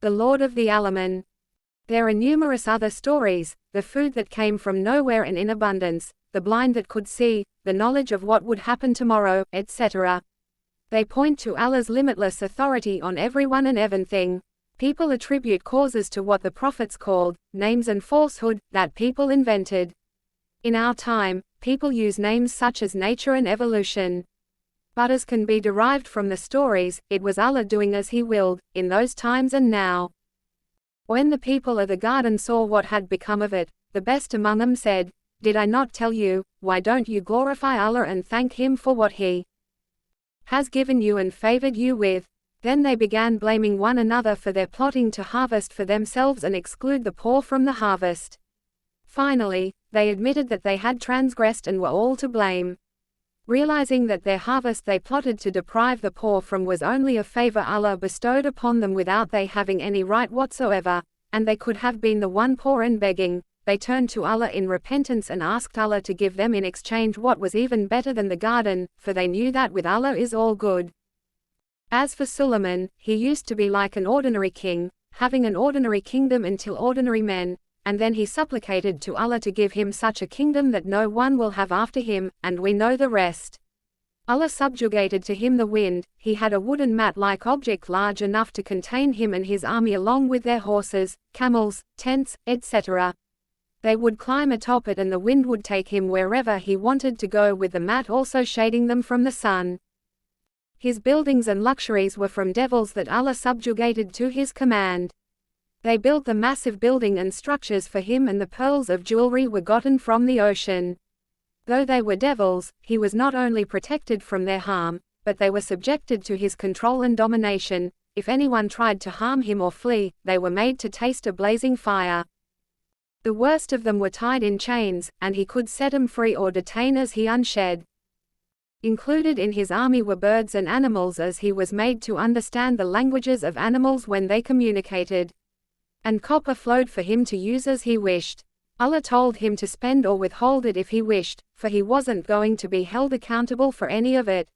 the Lord of the Alamiin. There are numerous other stories: the food that came from nowhere and in abundance, the blind that could see, the knowledge of what would happen tomorrow, etc. They point to Allah's limitless authority on everyone and everything. People attribute causes to what the prophets called names and falsehood that people invented. In our time, people use names such as nature and evolution. But as can be derived from the stories, it was Allah doing as He willed, in those times and now. When the people of the garden saw what had become of it, the best among them said, "Did I not tell you, why don't you glorify Allah and thank Him for what He has given you and favored you with?" Then they began blaming one another for their plotting to harvest for themselves and exclude the poor from the harvest. Finally, they admitted that they had transgressed and were all to blame. Realizing that their harvest they plotted to deprive the poor from was only a favor Allah bestowed upon them without they having any right whatsoever, and they could have been the one poor and begging, they turned to Allah in repentance and asked Allah to give them in exchange what was even better than the garden, for they knew that with Allah is all good. As for Suleiman, he used to be like an ordinary king, having an ordinary kingdom until ordinary men, and then he supplicated to Allah to give him such a kingdom that no one will have after him, and we know the rest. Allah subjugated to him the wind. He had a wooden mat-like object large enough to contain him and his army along with their horses, camels, tents, etc. They would climb atop it and the wind would take him wherever he wanted to go, with the mat also shading them from the sun. His buildings and luxuries were from devils that Allah subjugated to His command. They built the massive building and structures for him, and the pearls of jewelry were gotten from the ocean. Though they were devils, he was not only protected from their harm, but they were subjected to his control and domination. If anyone tried to harm him or flee, they were made to taste a blazing fire. The worst of them were tied in chains, and he could set them free or detain as he unshed. Included in his army were birds and animals, as he was made to understand the languages of animals when they communicated. And copper flowed for him to use as he wished. Allah told him to spend or withhold it if he wished, for he wasn't going to be held accountable for any of it.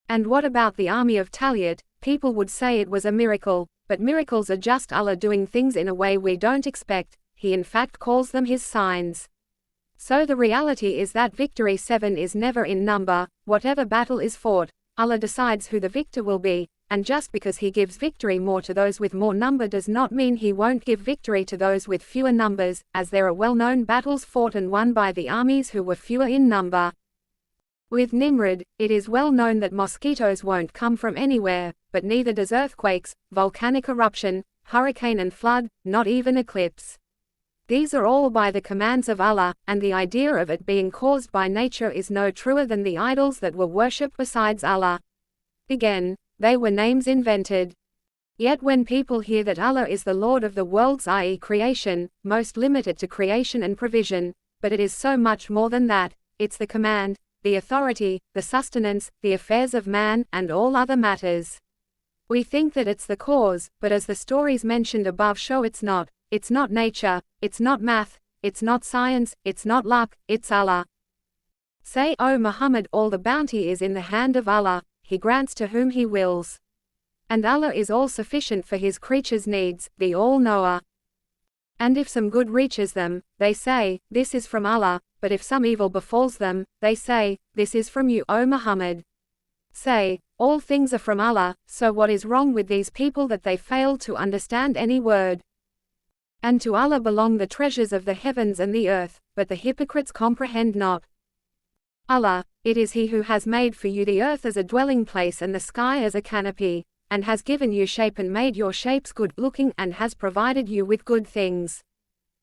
And what about the army of Talyat? People would say it was a miracle, but miracles are just Allah doing things in a way we don't expect. He in fact calls them His signs. So the reality is that victory 7 is never in number. Whatever battle is fought, Allah decides who the victor will be. And just because He gives victory more to those with more number does not mean He won't give victory to those with fewer numbers, as there are well-known battles fought and won by the armies who were fewer in number. With Nimrod, it is well known that mosquitoes won't come from anywhere, but neither does earthquakes, volcanic eruption, hurricane and flood, not even eclipse. These are all by the commands of Allah, and the idea of it being caused by nature is no truer than the idols that were worshipped besides Allah. Again, they were names invented. Yet when people hear that Allah is the Lord of the worlds, i.e. creation, most limit it to creation and provision, but it is so much more than that. It's the command, the authority, the sustenance, the affairs of man, and all other matters. We think that it's the cause, but as the stories mentioned above show, it's not. It's not nature, it's not math, it's not science, it's not luck, it's Allah. Say, O Muhammad, all the bounty is in the hand of Allah. He grants to whom He wills. And Allah is all sufficient for His creatures' needs, the all-knower. And if some good reaches them, they say, this is from Allah, but if some evil befalls them, they say, this is from you, O Muhammad. Say, all things are from Allah, so what is wrong with these people that they fail to understand any word? And to Allah belong the treasures of the heavens and the earth, but the hypocrites comprehend not. Allah, it is He who has made for you the earth as a dwelling place and the sky as a canopy, and has given you shape and made your shapes good-looking and has provided you with good things.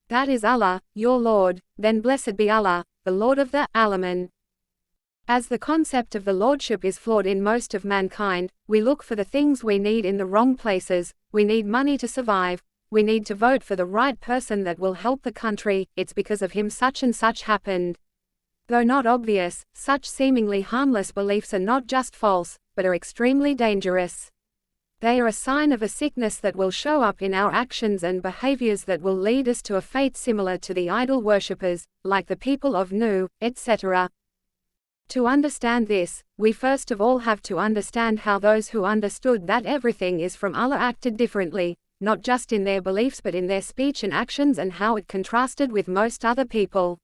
That is Allah, your Lord. Then blessed be Allah, the Lord of the Alamiin. As the concept of the lordship is flawed in most of mankind, we look for the things we need in the wrong places. We need money to survive. We need to vote for the right person that will help the country. It's because of him such and such happened. Though not obvious, such seemingly harmless beliefs are not just false, but are extremely dangerous. They are a sign of a sickness that will show up in our actions and behaviors that will lead us to a fate similar to the idol worshippers, like the people of Nuh, etc. To understand this, we first of all have to understand how those who understood that everything is from Allah acted differently. not just in their beliefs but in their speech and actions and how it contrasted with most other people.